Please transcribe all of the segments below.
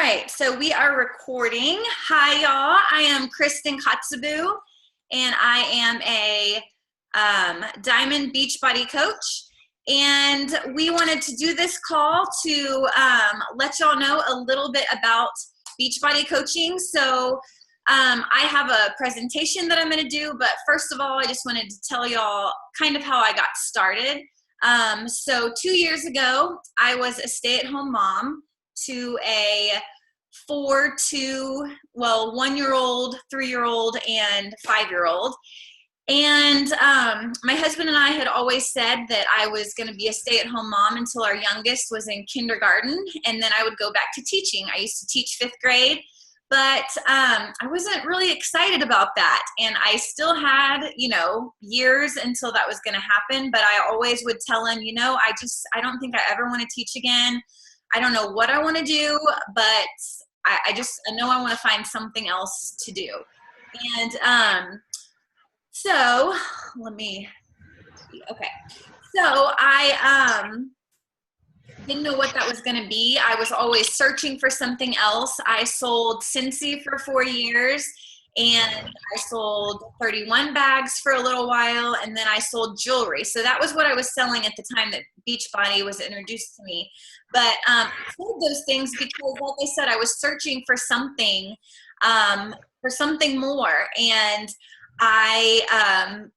right, so we are recording. Hi, y'all. I am Kristen Kotzebu, and I am a Diamond Beachbody coach. And we wanted to do this call to let y'all know a little bit about Beachbody coaching. So I have a presentation that I'm going to do, but first of all, I just wanted to tell y'all kind of how I got started. So 2 years ago, I was a stay-at-home mom to a 1-year-old, 3-year-old, and 5-year-old. And my husband and I had always said that I was going to be a stay-at-home mom until our youngest was in kindergarten, and then I would go back to teaching. I used to teach 5th grade, but I wasn't really excited about that. And I still had, years until that was going to happen, but I always would tell him, I don't think I ever want to teach again. I don't know what I want to do, but I know I want to find something else to do. And so let me see. Okay. So I didn't know what that was going to be. I was always searching for something else. I sold Scentsy for 4 years, and I sold 31 bags for a little while, and then I sold jewelry. So that was what I was selling at the time that Beachbody was introduced to me. But I sold those things because, like I said, I was searching for something more, and I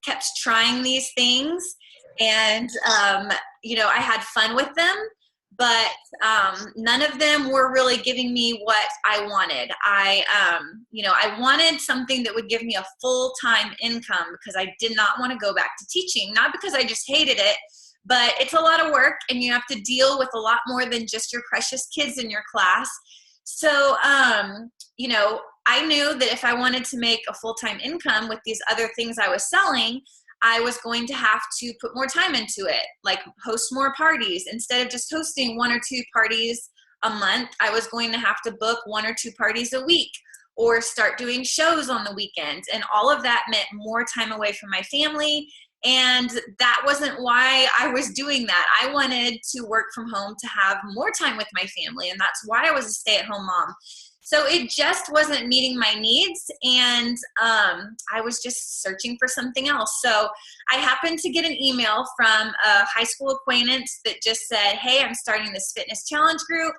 kept trying these things, and I had fun with them. But none of them were really giving me what I wanted. I wanted something that would give me a full-time income because I did not want to go back to teaching. Not because I just hated it, but it's a lot of work, and you have to deal with a lot more than just your precious kids in your class. So, I knew that if I wanted to make a full-time income with these other things I was selling, I was going to have to put more time into it, like host more parties. Instead of just hosting 1 or 2 parties a month, I was going to have to book 1 or 2 parties a week, or start doing shows on the weekends. And all of that meant more time away from my family. And that wasn't why I was doing that. I wanted to work from home to have more time with my family. And that's why I was a stay-at-home mom. So it just wasn't meeting my needs, and I was just searching for something else. So I happened to get an email from a high school acquaintance that just said, hey, I'm starting this fitness challenge group.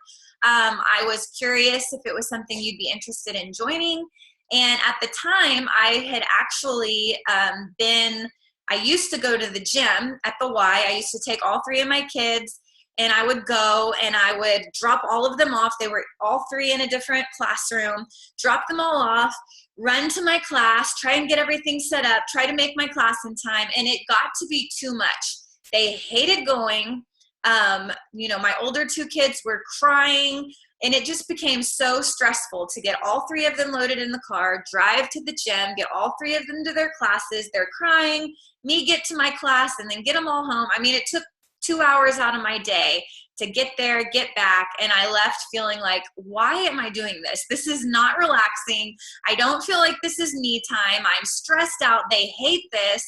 I was curious if it was something you'd be interested in joining. And at the time, I had actually I used to go to the gym at the Y. I used to take all 3 of my kids, and I would go and I would drop all of them off. They were all 3 in a different classroom, drop them all off, run to my class, try and get everything set up, try to make my class in time. And it got to be too much. They hated going. My older 2 kids were crying, and it just became so stressful to get all 3 of them loaded in the car, drive to the gym, get all 3 of them to their classes. They're crying, me get to my class, and then get them all home. I mean, it took 2 hours out of my day to get there, get back, and I left feeling like, why am I doing this? This is not relaxing. I don't feel like this is me time. I'm stressed out. They hate this.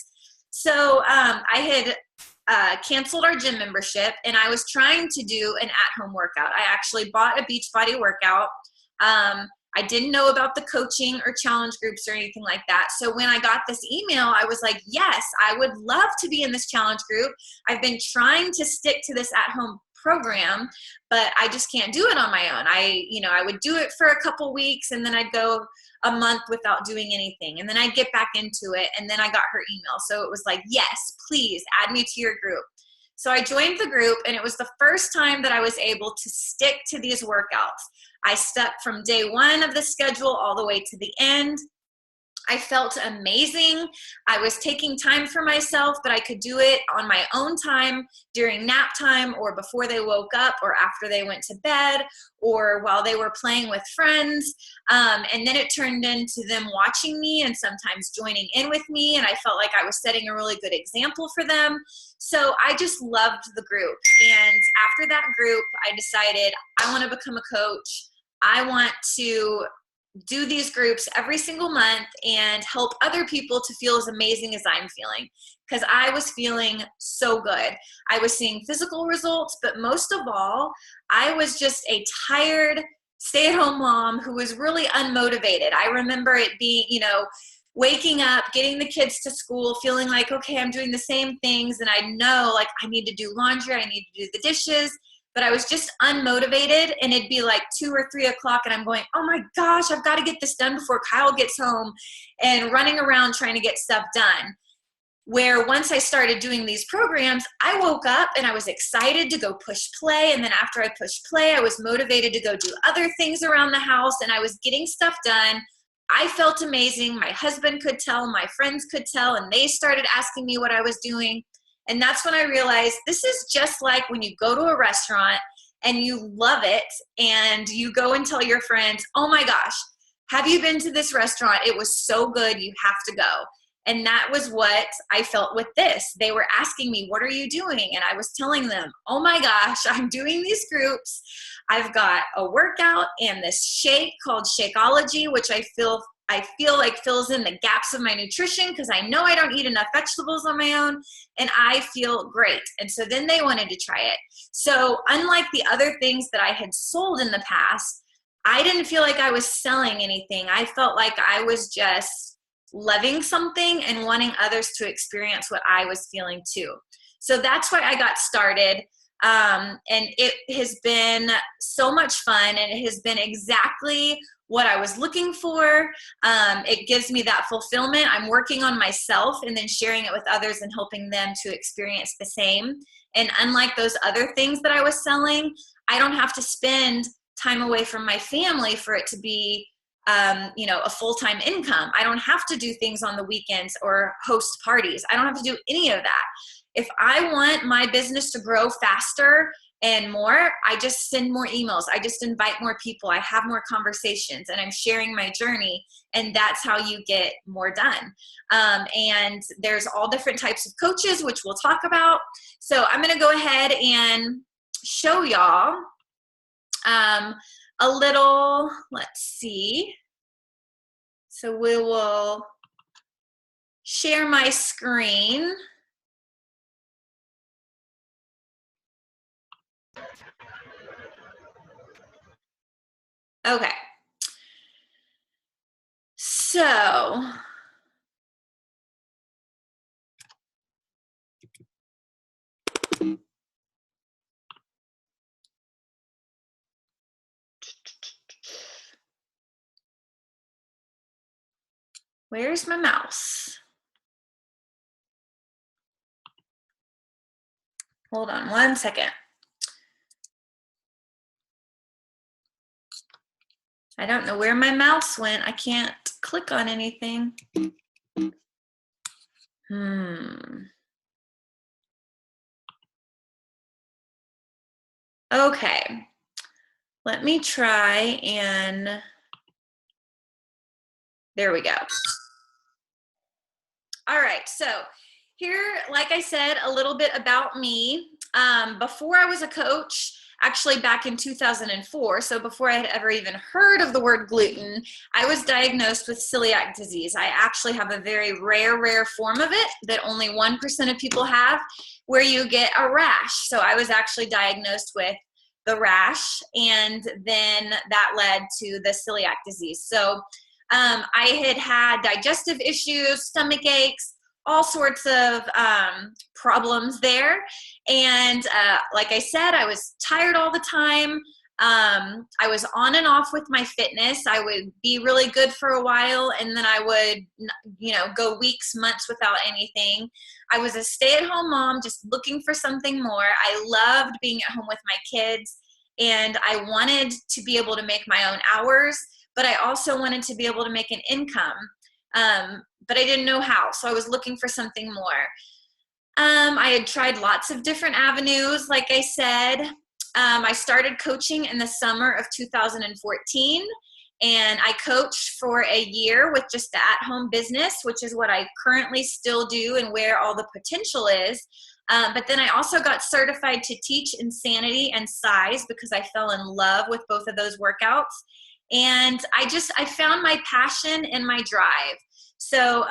So I had canceled our gym membership, and I was trying to do an at-home workout. I actually bought a Beachbody workout. I didn't know about the coaching or challenge groups or anything like that. So when I got this email, I was like, yes, I would love to be in this challenge group. I've been trying to stick to this at-home program, but I just can't do it on my own. I would do it for a couple weeks, and then I'd go a month without doing anything. And then I'd get back into it, and then I got her email. So it was like, yes, please add me to your group. So I joined the group, and it was the first time that I was able to stick to these workouts. I stuck from day 1 of the schedule all the way to the end. I felt amazing. I was taking time for myself, but I could do it on my own time during nap time, or before they woke up, or after they went to bed, or while they were playing with friends. And then it turned into them watching me and sometimes joining in with me, and I felt like I was setting a really good example for them. So I just loved the group. And after that group, I decided I want to become a coach. I want to do these groups every single month and help other people to feel as amazing as I'm feeling, because I was feeling so good. I was seeing physical results, but most of all, I was just a tired, stay-at-home mom who was really unmotivated. I remember it being, you know, waking up, getting the kids to school, feeling like, okay, I'm doing the same things, and I know like I need to do laundry, I need to do the dishes, but I was just unmotivated, and it'd be like 2 or 3 o'clock, and I'm going, oh my gosh, I've got to get this done before Kyle gets home, and running around trying to get stuff done. Where once I started doing these programs, I woke up and I was excited to go push play. And then after I pushed play, I was motivated to go do other things around the house, and I was getting stuff done. I felt amazing. My husband could tell, my friends could tell, and they started asking me what I was doing. And that's when I realized this is just like when you go to a restaurant and you love it and you go and tell your friends, oh my gosh, have you been to this restaurant? It was so good, you have to go. And that was what I felt with this. They were asking me, what are you doing? And I was telling them, oh my gosh, I'm doing these groups. I've got a workout and this shake called Shakeology, which I feel like fills in the gaps of my nutrition because I know I don't eat enough vegetables on my own, and I feel great. And so then they wanted to try it. So unlike the other things that I had sold in the past, I didn't feel like I was selling anything. I felt like I was just loving something and wanting others to experience what I was feeling too. So that's why I got started. And it has been so much fun, and it has been exactly what I was looking for. It gives me that fulfillment. I'm working on myself and then sharing it with others and helping them to experience the same. And unlike those other things that I was selling, I don't have to spend time away from my family for it to be you know, a full-time income. I don't have to do things on the weekends or host parties. I don't have to do any of that. If I want my business to grow faster and more, I just send more emails. I just invite more people. I have more conversations, and I'm sharing my journey, and that's how you get more done. And there's all different types of coaches, which we'll talk about. So I'm going to go ahead and show y'all a little, let's see. So we will share my screen. Okay. So where's my mouse? Hold on one second. I don't know where my mouse went. I can't click on anything. Okay. Let me try and there we go. All right, so here, like I said, a little bit about me. Before I was a coach, actually back in 2004, so before I had ever even heard of the word gluten, I was diagnosed with celiac disease. I actually have a very rare form of it that only 1% of people have, where you get a rash. So I was actually diagnosed with the rash, and then that led to the celiac disease. So I had digestive issues, stomach aches, all sorts of problems there. And like I said, I was tired all the time. I was on and off with my fitness. I would be really good for a while, and then I would, you know, go weeks, months without anything. I was a stay-at-home mom, just looking for something more. I loved being at home with my kids, and I wanted to be able to make my own hours, but I also wanted to be able to make an income. But I didn't know how, so I was looking for something more. I had tried lots of different avenues, like I said. I started coaching in the summer of 2014, and I coached for a year with just the at-home business, which is what I currently still do and where all the potential is. But then I also got certified to teach Insanity and Size because I fell in love with both of those workouts. And I found my passion and my drive. So,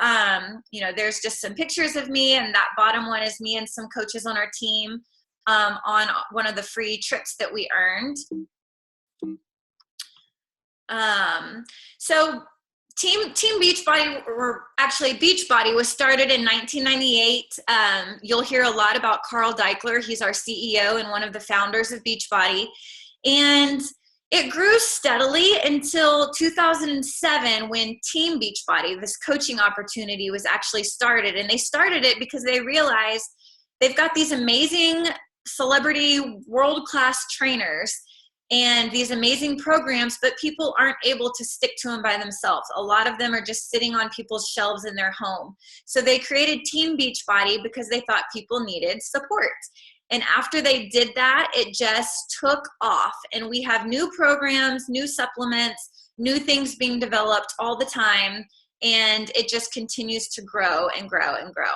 you know, there's just some pictures of me, and that bottom one is me and some coaches on our team on one of the free trips that we earned. So Team Beachbody, or actually Beachbody, was started in 1998. You'll hear a lot about Carl Deichler. He's our CEO and one of the founders of Beachbody. And it grew steadily until 2007 when Team Beachbody, this coaching opportunity, was actually started. And they started it because they realized they've got these amazing celebrity world-class trainers and these amazing programs, but people aren't able to stick to them by themselves. A lot of them are just sitting on people's shelves in their home. So they created Team Beachbody because they thought people needed support. And after they did that, it just took off. And we have new programs, new supplements, new things being developed all the time. And it just continues to grow and grow and grow.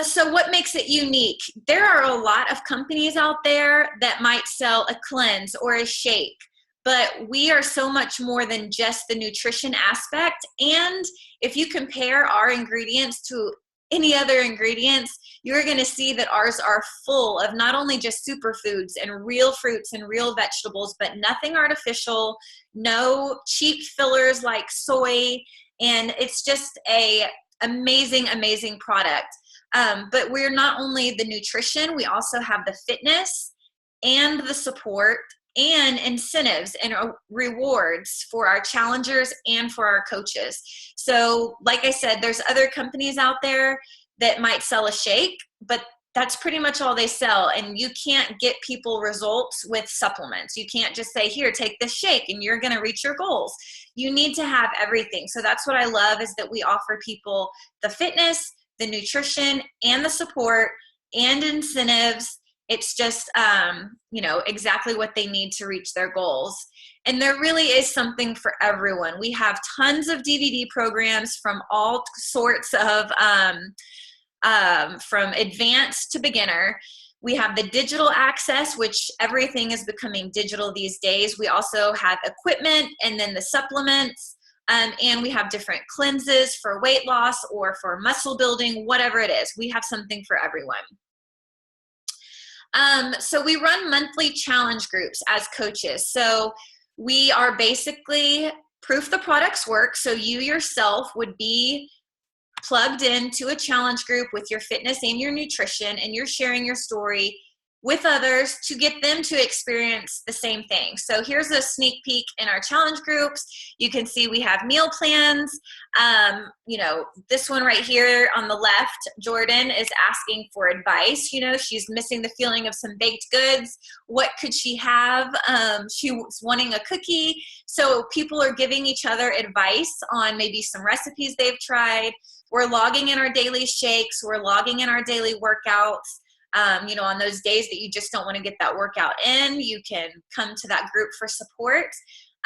So what makes it unique? There are a lot of companies out there that might sell a cleanse or a shake, but we are so much more than just the nutrition aspect. And if you compare our ingredients to any other ingredients, you're going to see that ours are full of not only just superfoods and real fruits and real vegetables, but nothing artificial, no cheap fillers like soy. And it's just a amazing, amazing product. But we're not only the nutrition, we also have the fitness and the support and incentives and rewards for our challengers and for our coaches. So like I said, there's other companies out there that might sell a shake, but that's pretty much all they sell. And you can't get people results with supplements. You can't just say, here, take this shake and you're going to reach your goals. You need to have everything. So that's what I love, is that we offer people the fitness, the nutrition, and the support and incentives. It's just, exactly what they need to reach their goals. And there really is something for everyone. We have tons of DVD programs from all sorts of, from advanced to beginner. We have the digital access, which everything is becoming digital these days. We also have equipment and then the supplements. And we have different cleanses for weight loss or for muscle building, whatever it is. We have something for everyone. So we run monthly challenge groups as coaches. So we are basically proof the products work. So you yourself would be plugged into a challenge group with your fitness and your nutrition, and you're sharing your story with others to get them to experience the same thing. So here's a sneak peek in our challenge groups. You can see we have meal plans. This one right here on the left, Jordan is asking for advice. She's missing the feeling of some baked goods. What could she have? She was wanting a cookie. So people are giving each other advice on maybe some recipes they've tried. We're logging in our daily shakes. We're logging in our daily workouts. On those days that you just don't want to get that workout in, you can come to that group for support.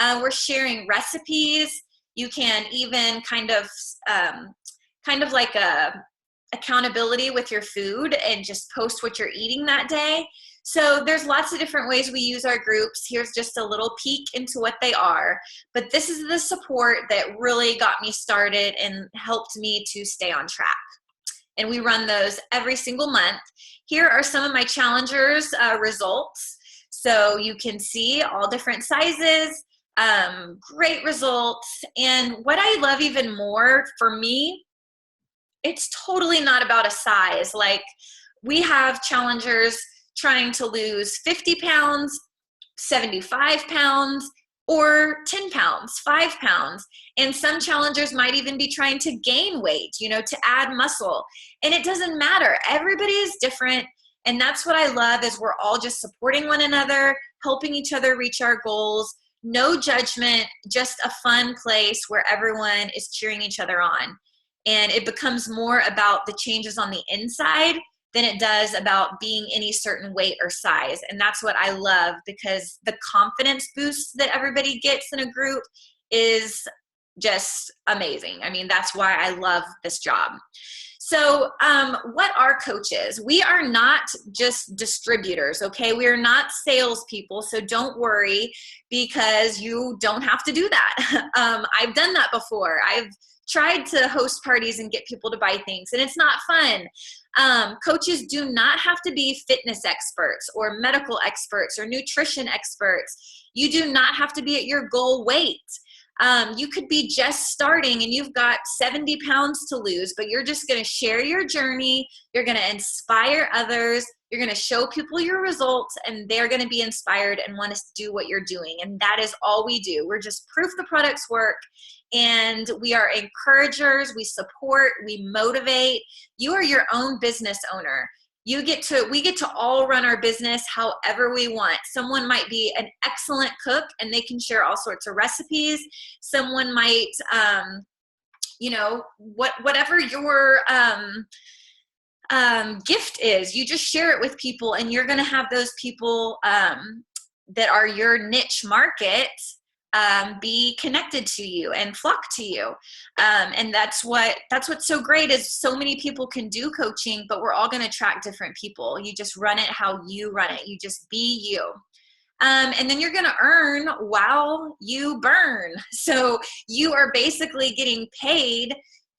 We're sharing recipes. You can even kind of like a accountability with your food and just post what you're eating that day. So there's lots of different ways we use our groups. Here's just a little peek into what they are. But this is the support that really got me started and helped me to stay on track. And we run those every single month. Here are some of my challengers' results. So you can see all different sizes, great results. And what I love even more, for me, it's totally not about a size. Like, we have challengers trying to lose 50 pounds, 75 pounds, or 10 pounds, 5 pounds. And some challengers might even be trying to gain weight, to add muscle. And it doesn't matter. Everybody is different. And that's what I love, is we're all just supporting one another, helping each other reach our goals. No judgment, just a fun place where everyone is cheering each other on. And it becomes more about the changes on the inside than it does about being any certain weight or size. And that's what I love, because the confidence boost that everybody gets in a group is just amazing. I mean, that's why I love this job. So what are coaches? We are not just distributors, okay? We are not salespeople, so don't worry, because you don't have to do that. I've done that before. I've tried to host parties and get people to buy things, and it's not fun. Coaches do not have to be fitness experts or medical experts or nutrition experts. You do not have to be at your goal weight. You could be just starting and you've got 70 pounds to lose, but you're just going to share your journey. You're going to inspire others. You're going to show people your results, and they're going to be inspired and want to do what you're doing. And that is all we do. We're just proof the products work, and we are encouragers. We support, we motivate. You are your own business owner. We get to all run our business however we want. Someone might be an excellent cook and they can share all sorts of recipes. Someone might, whatever your gift is, you just share it with people, and you're going to have those people that are your niche market be connected to you and flock to you. And that's what's so great is so many people can do coaching, but we're all going to attract different people. You just run it how you run it. You just be you. And then you're going to earn while you burn. So you are basically getting paid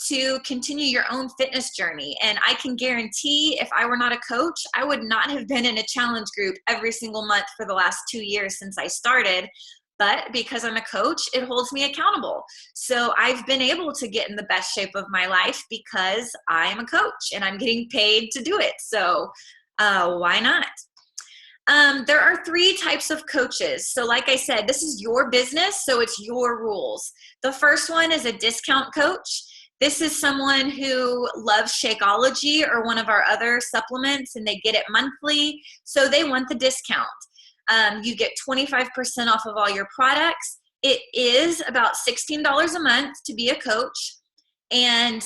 to continue your own fitness journey. And I can guarantee if I were not a coach, I would not have been in a challenge group every single month for the last 2 years since I started. But because I'm a coach, it holds me accountable. So I've been able to get in the best shape of my life because I am a coach and I'm getting paid to do it. So why not? There are 3 types of coaches. So like I said, this is your business, so it's your rules. The first one is a discount coach. This is someone who loves Shakeology or one of our other supplements, and they get it monthly, so they want the discount. You get 25% off of all your products. It is about $16 a month to be a coach. And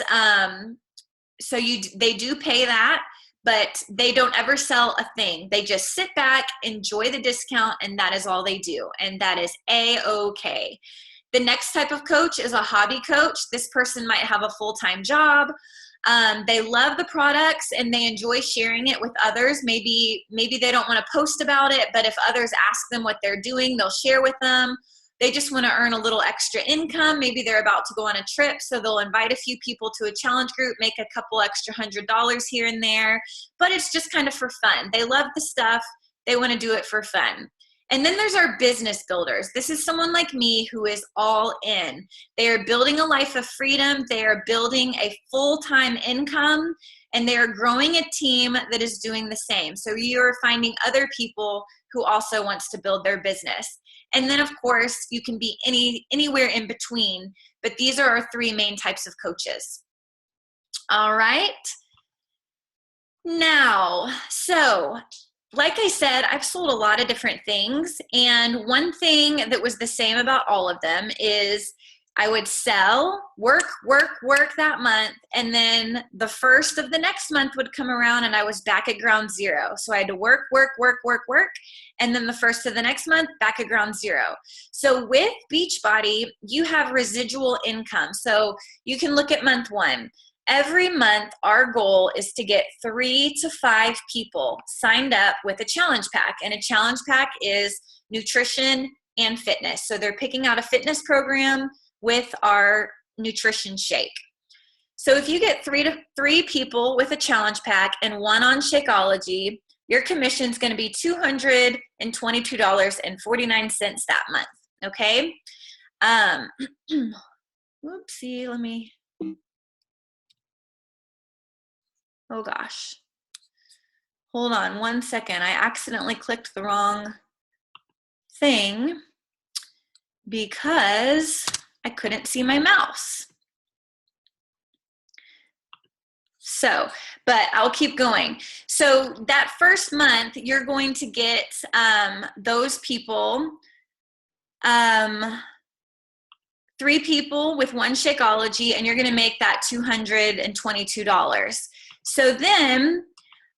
so they do pay that, but they don't ever sell a thing. They just sit back, enjoy the discount, and that is all they do. And that is A-okay. The next type of coach is a hobby coach. This person might have a full-time job. They love the products and they enjoy sharing it with others. Maybe they don't want to post about it, but if others ask them what they're doing, they'll share with them. They just want to earn a little extra income. Maybe they're about to go on a trip, so they'll invite a few people to a challenge group, make a couple extra $100 here and there, but it's just kind of for fun. They love the stuff. They want to do it for fun. And then there's our business builders. This is someone like me who is all in. They are building a life of freedom. They are building a full-time income, and they are growing a team that is doing the same. So you're finding other people who also wants to build their business. And then, of course, you can be anywhere in between, but these are our 3 main types of coaches. All right. Now, so like I said, I've sold a lot of different things, and one thing that was the same about all of them is I would sell, work that month, and then the first of the next month would come around and I was back at ground zero. So I had to work, and then the first of the next month, back at ground zero. So with Beachbody, you have residual income. So you can look at month 1. Every month, our goal is to get 3 to 5 people signed up with a challenge pack. And a challenge pack is nutrition and fitness. So they're picking out a fitness program with our nutrition shake. So if you get 3 people with a challenge pack and 1 on Shakeology, your commission is going to be $222.49 that month. Okay. Whoopsie, let me. Oh gosh, hold on 1 second. I accidentally clicked the wrong thing because I couldn't see my mouse. So, but I'll keep going. So that first month, you're going to get those people, 3 people with 1 Shakeology, and you're going to make that $222. So then,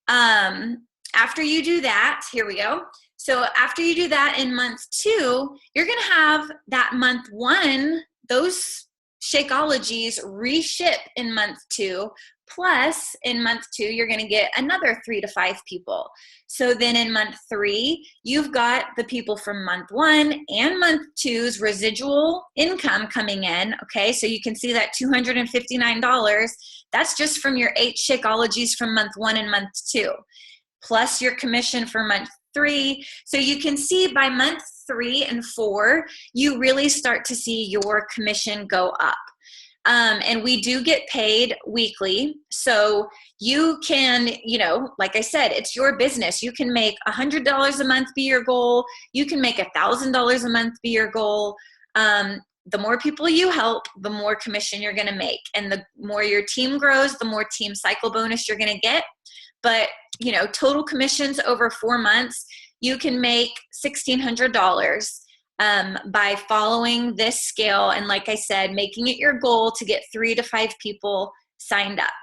after you do that, here we go. So after you do that in month 2, you're going to have that month 1, those Shakeologies reship in month 2 Plus, in month 2, you're going to get another 3 to 5 people. So then in month 3, you've got the people from month 1 and month 2's residual income coming in. Okay, so you can see that $259. That's just from your 8 Shakeologies from month 1 and month 2, plus your commission for month 3. So you can see by month 3 and 4, you really start to see your commission go up. And we do get paid weekly. So you can, like I said, it's your business. You can make $100 a month be your goal. You can make $1,000 a month be your goal. The more people you help, the more commission you're going to make. And the more your team grows, the more team cycle bonus you're going to get. But, total commissions over 4 months, you can make $1,600 by following this scale. And like I said, making it your goal to get 3 to 5 people signed up.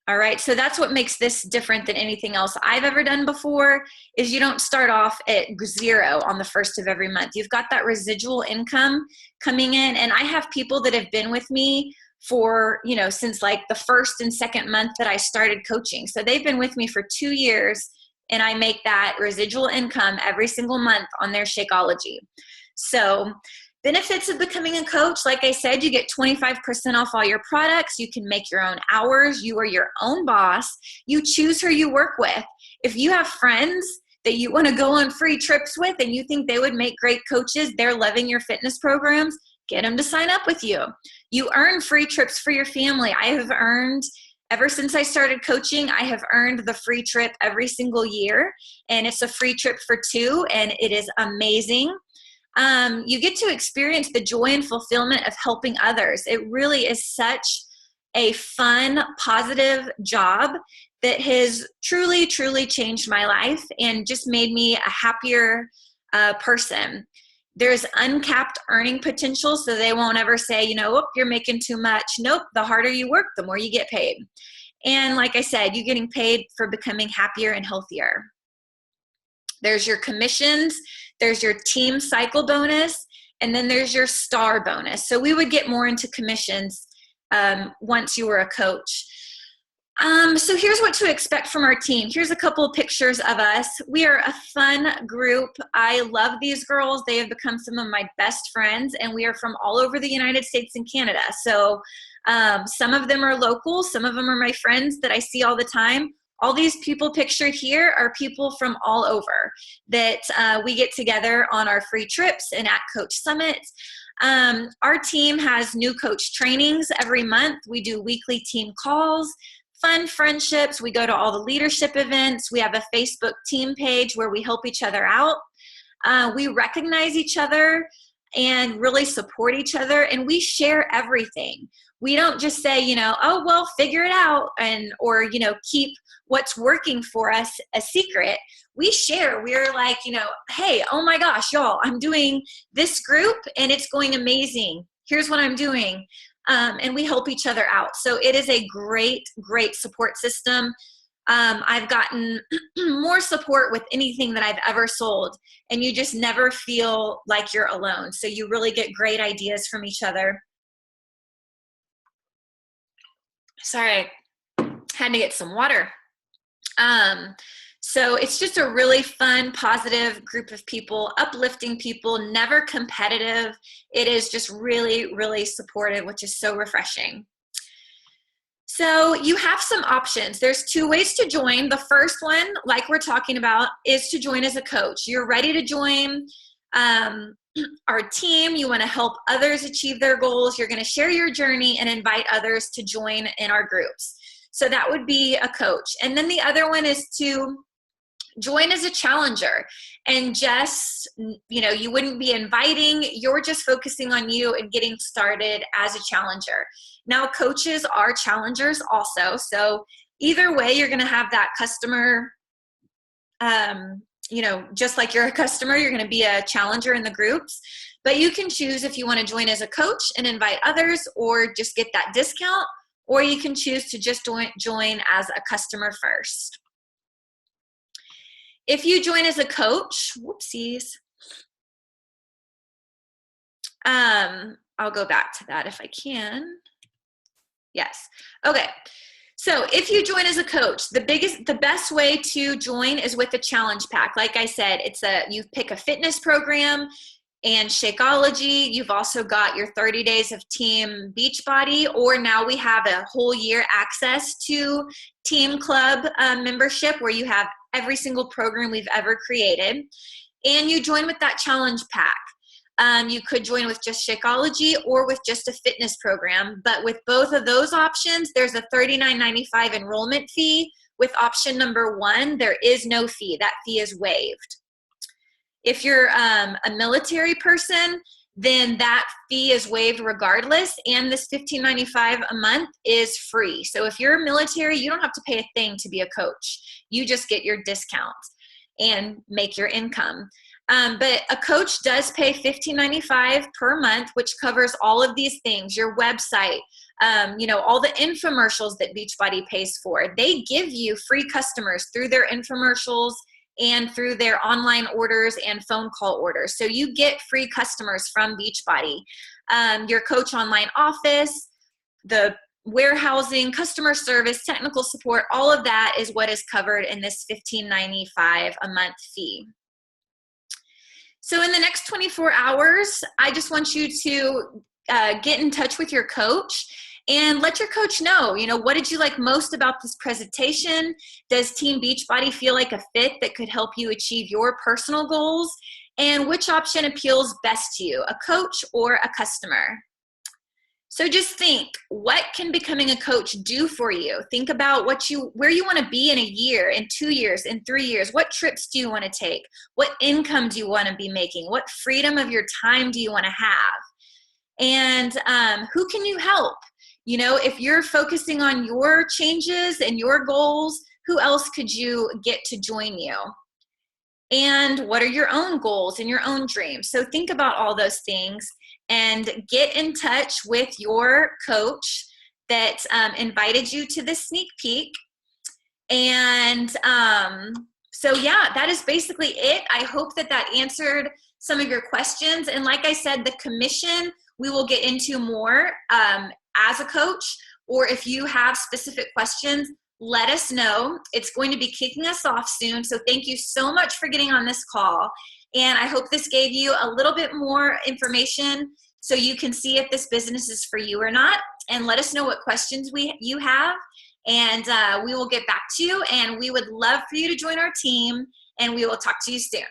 All right, so that's what makes this different than anything else I've ever done before, is you don't start off at 0 on the first of every month. You've got that residual income coming in, and I have people that have been with me for, since like the first and second month that I started coaching. So they've been with me for 2 years, and I make that residual income every single month on their Shakeology. So benefits of becoming a coach, like I said, you get 25% off all your products. You can make your own hours. You are your own boss. You choose who you work with. If you have friends that you want to go on free trips with and you think they would make great coaches, they're loving your fitness programs, get them to sign up with you. You earn free trips for your family. I have earned, ever since I started coaching, I have earned the free trip every single year, and it's a free trip for 2, and it is amazing. You get to experience the joy and fulfillment of helping others. It really is such a fun, positive job that has truly, truly changed my life and just made me a happier person. There's uncapped earning potential, so they won't ever say, you're making too much. Nope, the harder you work, the more you get paid. And like I said, you're getting paid for becoming happier and healthier. There's your commissions, there's your team cycle bonus, and then there's your star bonus. So we would get more into commissions once you were a coach. So here's what to expect from our team. Here's a couple of pictures of us. We are a fun group. I love these girls. They have become some of my best friends, and we are from all over the United States and Canada. So some of them are local. Some of them are my friends that I see all the time. All these people pictured here are people from all over that we get together on our free trips and at Coach Summits. Our team has new coach trainings every month. We do weekly team calls, fun friendships. We go to all the leadership events. We have a Facebook team page where we help each other out. We recognize each other and really support each other, and we share everything. We don't just say, oh, well, figure it out, or keep what's working for us a secret. We share. We're like, hey, oh my gosh, y'all, I'm doing this group and it's going amazing. Here's what I'm doing. And we help each other out. So it is a great, great support system. I've gotten more support with anything that I've ever sold, and you just never feel like you're alone. So you really get great ideas from each other. Sorry, had to get some water. So it's just a really fun, positive group of people, uplifting people, never competitive. It is just really, really supportive, which is so refreshing. So you have some options. There's 2 ways to join. The first one, like we're talking about, is to join as a coach. You're ready to join our team. You want to help others achieve their goals. You're going to share your journey and invite others to join in our groups. So that would be a coach. And then the other one is to join as a challenger, and just, you wouldn't be inviting, you're just focusing on you and getting started as a challenger. Now, coaches are challengers also. So either way, you're going to have that customer, just like you're a customer, you're going to be a challenger in the groups. But you can choose if you want to join as a coach and invite others, or just get that discount, or you can choose to just join as a customer first. If you join as a coach, whoopsies. I'll go back to that if I can. Yes. Okay. So if you join as a coach, the best way to join is with a challenge pack. Like I said, you pick a fitness program and Shakeology. You've also got your 30 days of Team Beachbody, or now we have a whole year access to Team Club membership, where you have every single program we've ever created. And you join with that challenge pack. You could join with just Shakeology or with just a fitness program. But with both of those options, there's a $39.95 enrollment fee. With option number 1, there is no fee. That fee is waived. If you're a military person, then that fee is waived regardless, and this $15.95 a month is free. So if you're military, you don't have to pay a thing to be a coach. You just get your discount and make your income. But a coach does pay $15.95 per month, which covers all of these things, your website, all the infomercials that Beachbody pays for. They give you free customers through their infomercials and through their online orders and phone call orders. So you get free customers from Beachbody. Your coach online office, the warehousing, customer service, technical support, all of that is what is covered in this $15.95 a month fee. So in the next 24 hours, I just want you to get in touch with your coach and let your coach know, what did you like most about this presentation? Does Team Beachbody feel like a fit that could help you achieve your personal goals? And which option appeals best to you, a coach or a customer? So just think, what can becoming a coach do for you? Think about where you want to be in a year, in 2 years, in 3 years. What trips do you want to take? What income do you want to be making? What freedom of your time do you want to have? And who can you help? If you're focusing on your changes and your goals, who else could you get to join you? And what are your own goals and your own dreams? So think about all those things and get in touch with your coach that invited you to this sneak peek. And so yeah, that is basically it. I hope that answered some of your questions. And like I said, the commission, we will get into more as a coach, or if you have specific questions, let us know. It's going to be kicking us off soon. So thank you so much for getting on this call. And I hope this gave you a little bit more information so you can see if this business is for you or not. And let us know what questions you have. And we will get back to you. And we would love for you to join our team. And we will talk to you soon.